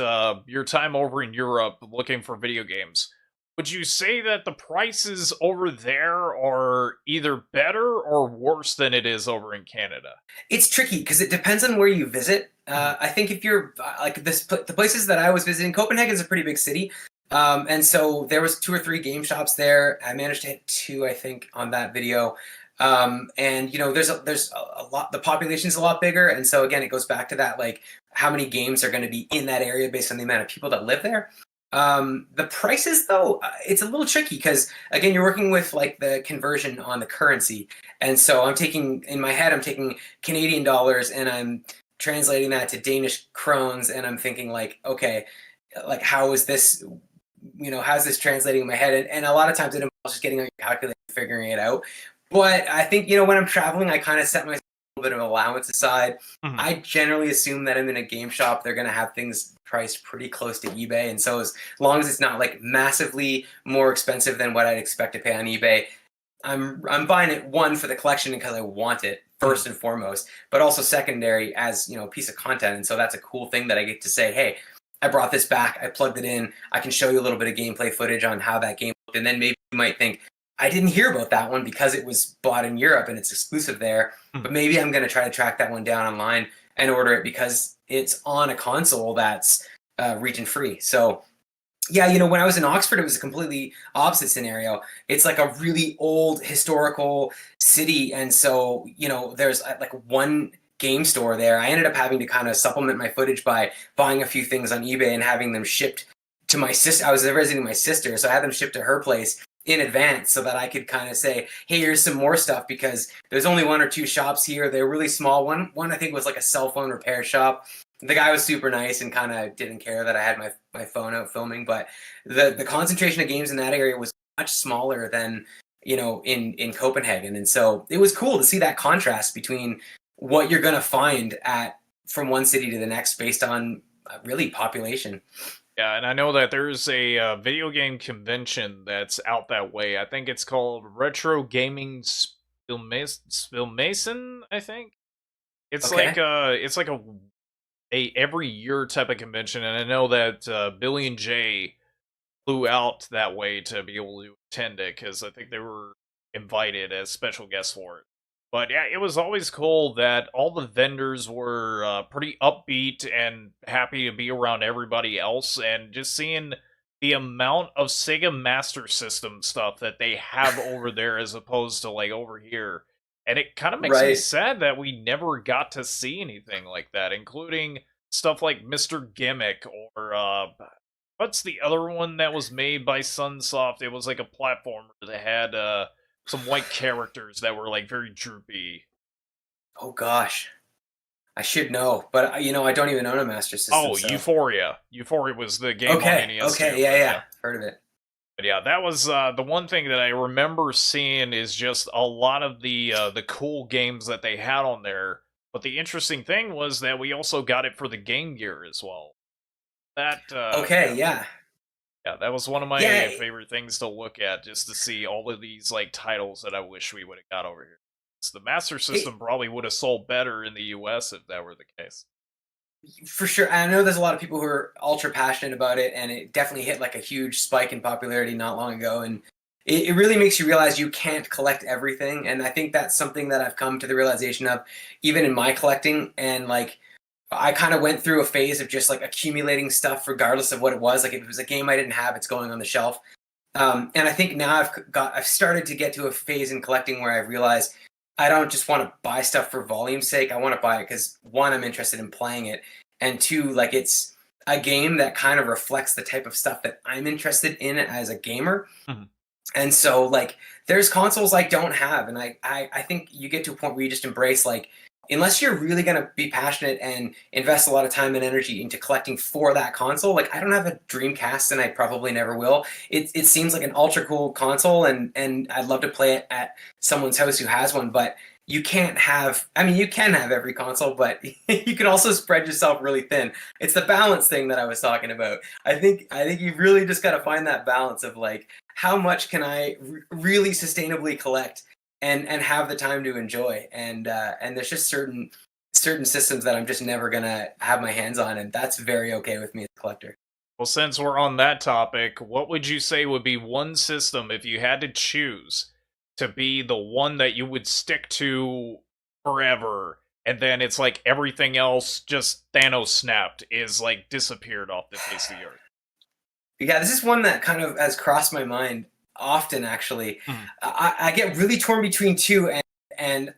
your time over in Europe looking for video games. Would you say that the prices over there are either better or worse than it is over in Canada? It's tricky because it depends on where you visit. Mhm. I think if you're like the places that I was visiting, Copenhagen is a pretty big city, and so there was two or three game shops there. I managed to hit two, I think, on that video. And there's a lot. The population's a lot bigger, and so again, it goes back to that like how many games are going to be in that area based on the amount of people that live there. The prices, though, it's a little tricky because again, you're working with like the conversion on the currency, and so I'm taking Canadian dollars and I'm translating that to Danish krones, and I'm thinking like, okay, like how is this, how's this translating in my head? And a lot of times it involves just getting on your calculator and figuring it out. But I think when I'm traveling, I kind of set myself a little bit of allowance aside. Mhm. I generally assume that I'm in a game shop, they're going to have things priced pretty close to eBay. And so as long as it's not like massively more expensive than what I'd expect to pay on eBay, I'm buying it, one, for the collection because I want it first and foremost, but also secondary as, a piece of content. And so that's a cool thing that I get to say, hey, I brought this back, I plugged it in, I can show you a little bit of gameplay footage on how that game looked, and then maybe you might think, I didn't hear about that one because it was bought in Europe and it's exclusive there, but maybe I'm going to try to track that one down online and order it because it's on a console that's region free. So yeah, when I was in Oxford, it was a completely opposite scenario. It's like a really old historical city, and so there's like one game store there. I ended up having to kind of supplement my footage by buying a few things on eBay and having them shipped to my sister. I was visiting my sister, so I had them shipped to her place in advance so that I could kind of say, hey, here's some more stuff, because there's only one or two shops here. They're really small. One I think was like a cell phone repair shop. The guy was super nice and kind of didn't care that I had my phone out filming, but the concentration of games in that area was much smaller than in Copenhagen. And so it was cool to see that contrast between what you're going to find from one city to the next based on really population. Yeah, and I know that there's a video game convention that's out that way. I think it's called Retro Gaming Spilmason, I think. It's Okay. like a every year type of convention, and I know that Billy and Jay flew out that way to be able to attend it because I think they were invited as special guests for it. But yeah, it was always cool that all the vendors were pretty upbeat and happy to be around everybody else, and just seeing the amount of Sega Master System stuff that they have over there as opposed to like over here. And it kind of makes me Right. sad that we never got to see anything like that, including stuff like Mr. Gimmick or what's the other one that was made by Sunsoft? It was like a platformer that had some white characters that were like very droopy. Oh gosh, I should know, but I don't even own a Master System. Oh, So Euphoria. Euphoria was the game on okay, NES too, okay, yeah, but yeah, yeah. heard of it. But yeah, that was the one thing that I remember seeing is just a lot of the cool games that they had on there. But the interesting thing was that we also got it for the Game Gear as well. That Okay, yeah, yeah, yeah, that was one of yeah. my favorite things to look at, just to see all of these like titles that I wish we would have got over here. 'Cause the Master It, System probably would have sold better in the US if that were the case. for sure. I know there's a lot of people who are ultra passionate about it, and it definitely hit like a huge spike in popularity not long ago. And it really makes you realize you can't collect everything. And I think that's something that I've come to the realization of, even in my collecting. And like, I kind of went through a phase of just like accumulating stuff, regardless of what it was. Like, if it was a game I didn't have, it's going on the shelf. And I think now I've started to get to a phase in collecting where I've realized I don't just want to buy stuff for volume's sake. I want to buy it because, one, I'm interested in playing it, and two, like, it's a game that kind of reflects the type of stuff that I'm interested in as a gamer. Mhm. And so, like, there's consoles I don't have, and I think you get to a point where you just embrace, like, unless you're really going to be passionate and invest a lot of time and energy into collecting for that console. Like, I don't have a Dreamcast, and I probably never will. It seems like an ultra cool console, and I'd love to play it at someone's house who has one, but you can't have, I mean, you can have every console, but you can also spread yourself really thin. It's the balance thing that I was talking about. I think you've really just got to find that balance of, like, how much can I really sustainably collect and have the time to enjoy. And there's just certain systems that I'm just never gonna have my hands on, and that's very okay with me as a collector. Well, since we're on that topic, what would you say would be one system if you had to choose to be the one that you would stick to forever, and then it's like everything else just Thanos snapped is like disappeared off the face of the earth? Yeah, this is one that kind of has crossed my mind often, actually. Mhm. I get really torn between two, and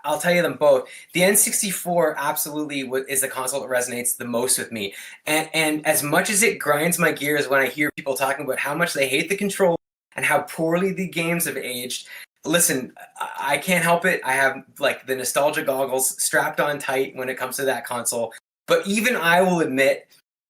I'll tell you them both. The N64 absolutely is the console that resonates the most with me. And as much as it grinds my gears when I hear people talking about how much they hate the control and how poorly the games have aged, listen, I can't help it. I have like the nostalgia goggles strapped on tight when it comes to that console. But even I will admit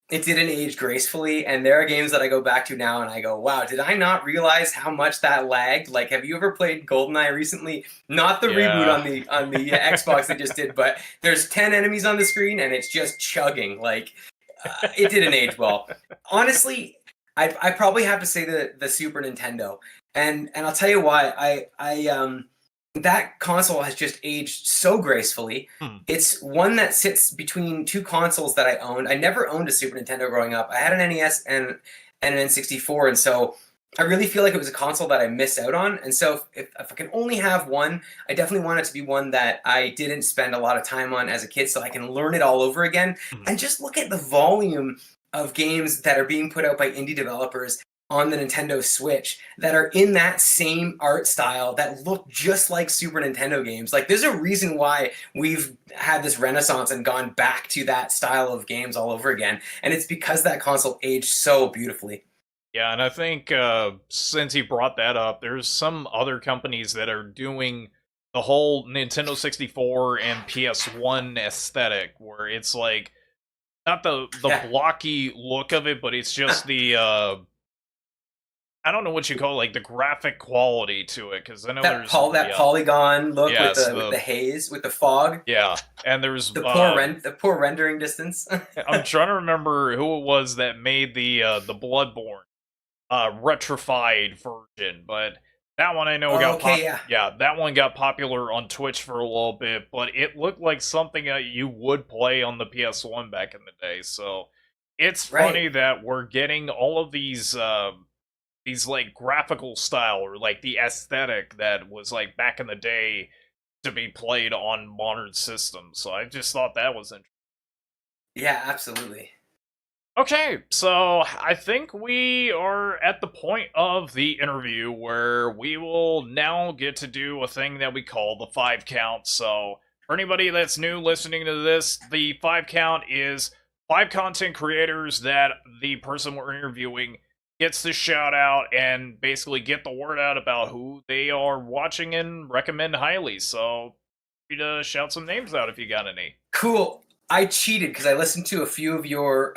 it didn't age gracefully, and there are games that I go back to now and I go, wow, did I not realize how much that lagged? Like, have you ever played GoldenEye recently? Not the reboot Yeah. on the Xbox they just did, but there's 10 enemies on the screen and it's just chugging. Like, it didn't age well. Honestly, I probably have to say the Super Nintendo. and I'll tell you why. That console has just aged so gracefully. It's one that sits between two consoles that I owned. I never owned a Super Nintendo growing up. I had an NES and an N64, and so I really feel like it was a console that I missed out on. And so if I can only have one, I definitely want it to be one that I didn't spend a lot of time on as a kid, so I can learn it all over again. And just look at the volume of games that are being put out by indie developers on the Nintendo Switch that are in that same art style that look just like Super Nintendo games. Like, there's a reason why we've had this renaissance and gone back to that style of games all over again, and it's because that console aged so beautifully. Yeah, and I think since you brought that up, there's some other companies that are doing the whole Nintendo 64 and PS1 aesthetic, where it's like not the blocky look of it, but it's just the I don't know what you call it, like the graphic quality to it, because I know that polygon look, yes, with the haze, with the fog. Yeah, and there's the poor rendering distance. I'm trying to remember who it was that made the Bloodborne retrified version, but that one I know that one got popular on Twitch for a little bit, but it looked like something that you would play on the PS1 back in the day. So it's funny that we're getting all of these like graphical style, or like the aesthetic that was like back in the day, to be played on modern systems. So I just thought that was interesting. Yeah, absolutely. Okay, so I think we are at the point of the interview where we will now get to do a thing that we call the 5 count. So for anybody that's new listening to this, the 5 count is 5 content creators that the person we're interviewing gets to shout out and basically get the word out about who they are watching and recommend highly. So you to shout some names out if you got any. Cool. I cheated because I listened to a few of your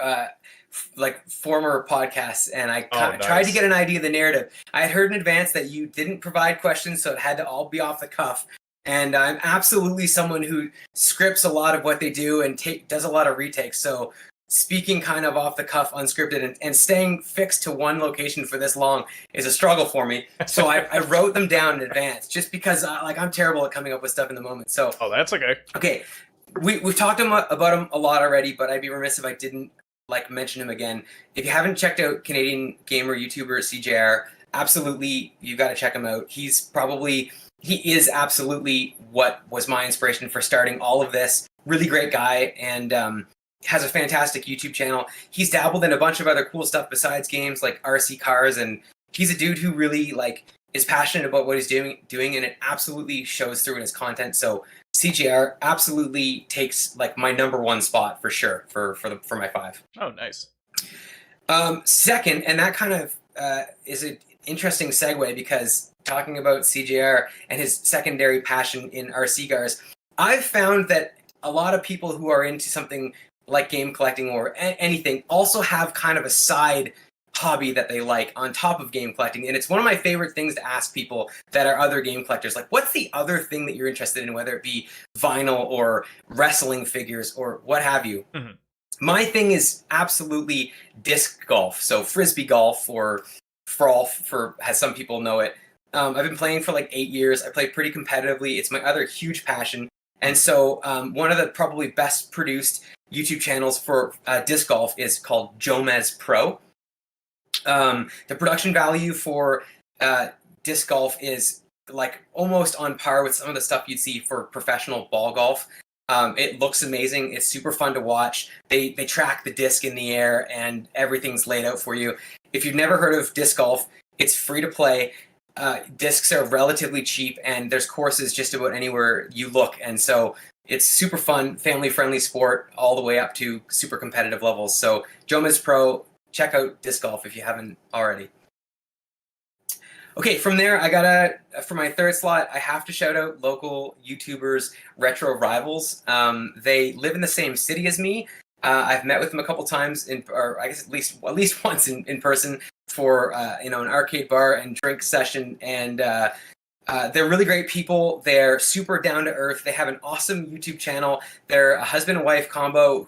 like former podcasts, and I tried to get an idea of the narrative. I had heard in advance that you didn't provide questions, so it had to all be off the cuff. And I'm absolutely someone who scripts a lot of what they do and does a lot of retakes. So speaking kind of off the cuff, unscripted, and staying fixed to one location for this long is a struggle for me. So I wrote them down in advance, just because I'm terrible at coming up with stuff in the moment. So that's okay. Okay, we've talked about him a lot already, but I'd be remiss if I didn't mention him again. If you haven't checked out Canadian gamer YouTuber SeeJayAre, absolutely you got to check him out. He is absolutely what was my inspiration for starting all of this. Really great guy, and has a fantastic YouTube channel. He's dabbled in a bunch of other cool stuff besides games, like RC cars, and he's a dude who really is passionate about what he's doing, and it absolutely shows through in his content. So SeeJayAre absolutely takes my number one spot for sure for my 5. Oh, nice. Second, and that kind of is an interesting segue, because talking about SeeJayAre and his secondary passion in RC cars, I've found that a lot of people who are into something like game collecting or anything also have kind of a side hobby that they like on top of game collecting. And it's one of my favorite things to ask people that are other game collectors, what's the other thing that you're interested in, whether it be vinyl or wrestling figures or what have you. Mm-hmm. My thing is absolutely disc golf. So frisbee golf, or for as some people know it. I've been playing for 8 years. I play pretty competitively. It's my other huge passion. And so one of the probably best produced YouTube channels for disc golf is called JomezPro. The production value for disc golf is almost on par with some of the stuff you'd see for professional ball golf. It looks amazing. It's super fun to watch. They track the disc in the air, and everything's laid out for you. If you've never heard of disc golf, it's free to play. Discs are relatively cheap, and there's courses just about anywhere you look. And so it's super fun, family-friendly sport all the way up to super competitive levels. So JomezPro, check out disc golf if you haven't already. Okay, from there, for my third slot, I have to shout out local YouTubers, Retro Rivals. They live in the same city as me. I've met with them a couple times, or I guess at least once in person for an arcade bar and drink session. And they're really great people. They're super down to earth. They have an awesome YouTube channel. They're a husband and wife combo.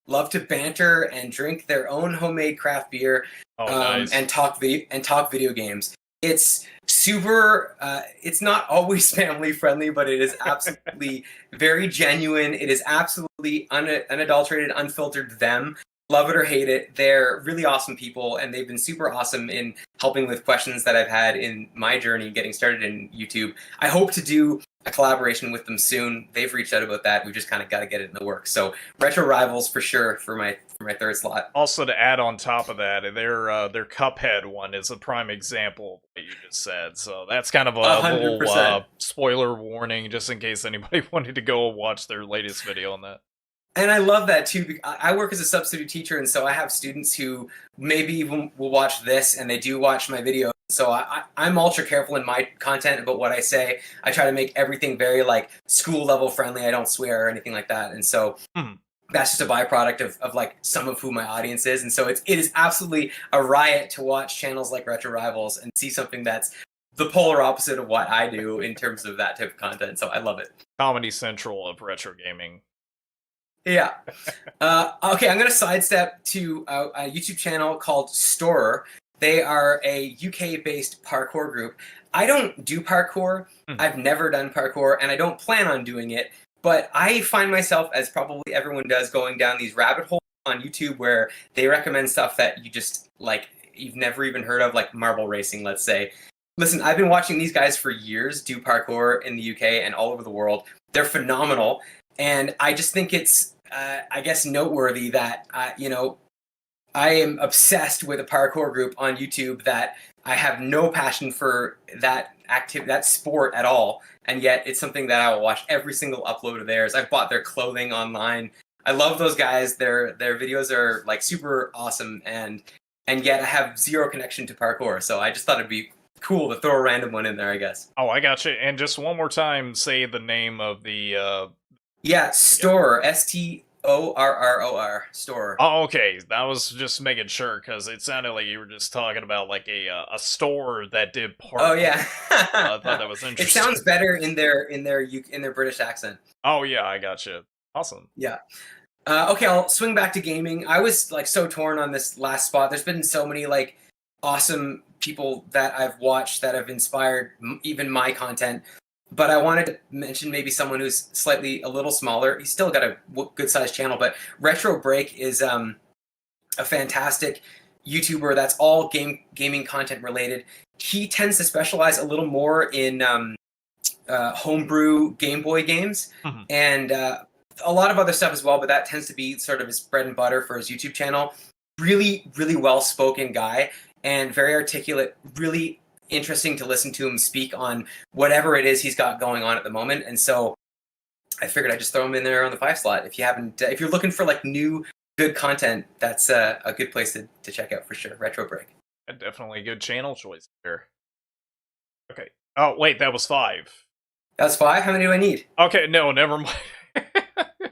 Love to banter and drink their own homemade craft beer, nice. and talk video games. It's super, it's not always family friendly, but it is absolutely very genuine. It is absolutely unadulterated, unfiltered them. Love it or hate it. They're really awesome people, and they've been super awesome in helping with questions that I've had in my journey getting started in YouTube. I hope to do a collaboration with them soon. They've reached out about that. We just kind of got to get it in the works. So Retro Rivals for sure for my third slot. Also, to add on top of that, their Cuphead one is a prime example of what you just said. So that's kind of a little 100%. spoiler warning, just in case anybody wanted to go watch their latest video on that. And I love that too. I work as a substitute teacher, and so I have students who maybe even will watch this, and they do watch my video. So I'm ultra careful in my content about what I say. I try to make everything very like school level friendly. I don't swear or anything like that. And so that's just a byproduct of like some of who my audience is. And so it is absolutely a riot to watch channels like Retro Rivals and see something that's the polar opposite of what I do in terms of that type of content. So I love it. Comedy Central of retro gaming. Yeah. Okay, I'm going to sidestep to a YouTube channel called Storror. They are a UK-based parkour group. I don't do parkour. I've never done parkour, and I don't plan on doing it. But I find myself, as probably everyone does, going down these rabbit holes on YouTube where they recommend stuff that you just, like, you've never even heard of, like marble racing, let's say. Listen, I've been watching these guys for years do parkour in the UK and all over the world. They're phenomenal. And I just think it's, I guess, noteworthy that, you know, I am obsessed with a parkour group on YouTube that I have no passion for that sport at all. And yet it's something that I will watch every single upload of theirs. I've bought their clothing online. I love those guys. Their videos are like super awesome. And yet I have zero connection to parkour. So I just thought it'd be cool to throw a random one in there, I guess. Oh, I gotcha. And just one more time, say the name of the Yeah, Storror, Storror, Storror. Oh, okay. That was just making sure, because it sounded like you were just talking about like a store that did parkour. Oh yeah, I thought that was interesting. It sounds better in their British accent. Oh yeah, I gotcha. Awesome. Yeah. Okay, I'll swing back to gaming. I was like so torn on this last spot. There's been so many like awesome people that I've watched that have inspired even my content. But I wanted to mention maybe someone who's slightly a little smaller. He's still got a good sized channel, but Retro Break is a fantastic YouTuber that's all gaming content related. He tends to specialize a little more in homebrew Game Boy games and a lot of other stuff as well, but that tends to be sort of his bread and butter for his YouTube channel. Really, really well-spoken guy and very articulate, really interesting to listen to him speak on whatever it is he's got going on at the moment. And so I figured I'd just throw him in there on the 5 slot. If you're looking for like new good content, that's a good place to check out for sure. Retro Break. Definitely a good channel choice here. Okay. Oh wait, that was 5. That was 5? How many do I need? Okay, no, never mind.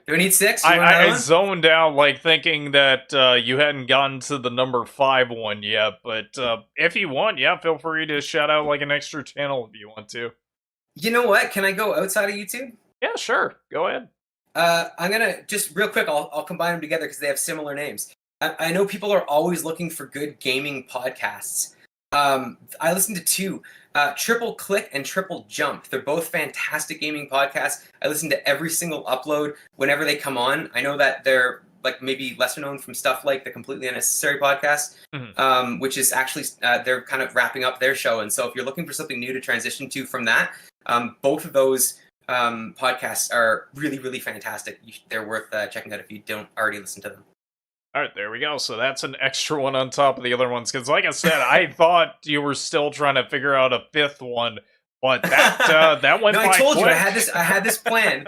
Do I need 6? I zoned out, like, thinking that you hadn't gotten to the number 5 one yet, but if you want, yeah, feel free to shout out, like, an extra channel if you want to. You know what? Can I go outside of YouTube? Yeah, sure. Go ahead. I'm going to, just real quick, I'll combine them together because they have similar names. I know people are always looking for good gaming podcasts. I listen to 2. Triple Click and Triple Jump. They're both fantastic gaming podcasts. I listen to every single upload whenever they come on. I know that they're like maybe lesser known from stuff like the Completely Unnecessary podcast, which is actually they're kind of wrapping up their show. And so if you're looking for something new to transition to from that, both of those podcasts are really, really fantastic. They're worth checking out if you don't already listen to them. All right, there we go. So that's an extra one on top of the other ones. Because like I said, I thought you were still trying to figure out a 5th one, but that went no, by I told quick. you I had this plan.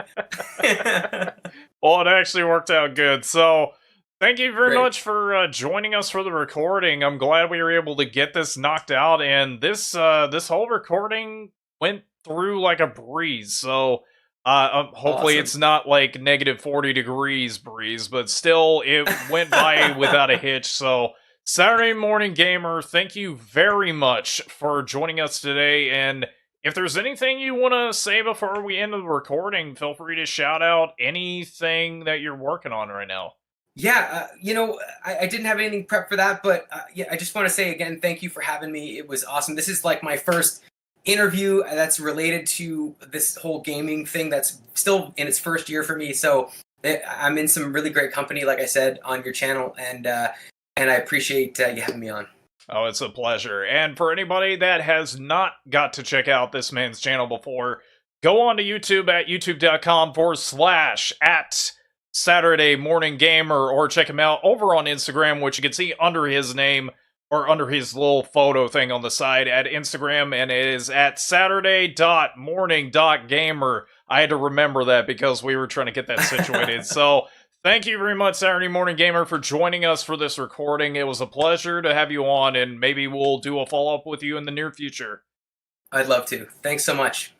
Well, it actually worked out good. So thank you very much for joining us for the recording. I'm glad we were able to get this knocked out, and this whole recording went through like a breeze. So hopefully it's not like negative 40 degrees breeze, but still it went by without a hitch. So Saturday Morning Gamer, thank you very much for joining us today. And if there's anything you want to say before we end the recording, feel free to shout out anything that you're working on right now. Yeah, I didn't have anything prepped for that, but yeah, I just want to say again, thank you for having me. It was awesome. This is like my first interview that's related to this whole gaming thing that's still in its first year for me. So I'm in some really great company, like I said, on your channel, and I appreciate you having me on. Oh, it's a pleasure. And for anybody that has not got to check out this man's channel before, go on to YouTube at youtube.com/ at Saturday Morning Gamer, or check him out over on Instagram, which you can see under his name or under his little photo thing on the side at Instagram, and it is at Saturday.morning.gamer. I had to remember that because we were trying to get that situated. So thank you very much, Saturday Morning Gamer, for joining us for this recording. It was a pleasure to have you on, and maybe we'll do a follow-up with you in the near future. I'd love to. Thanks so much.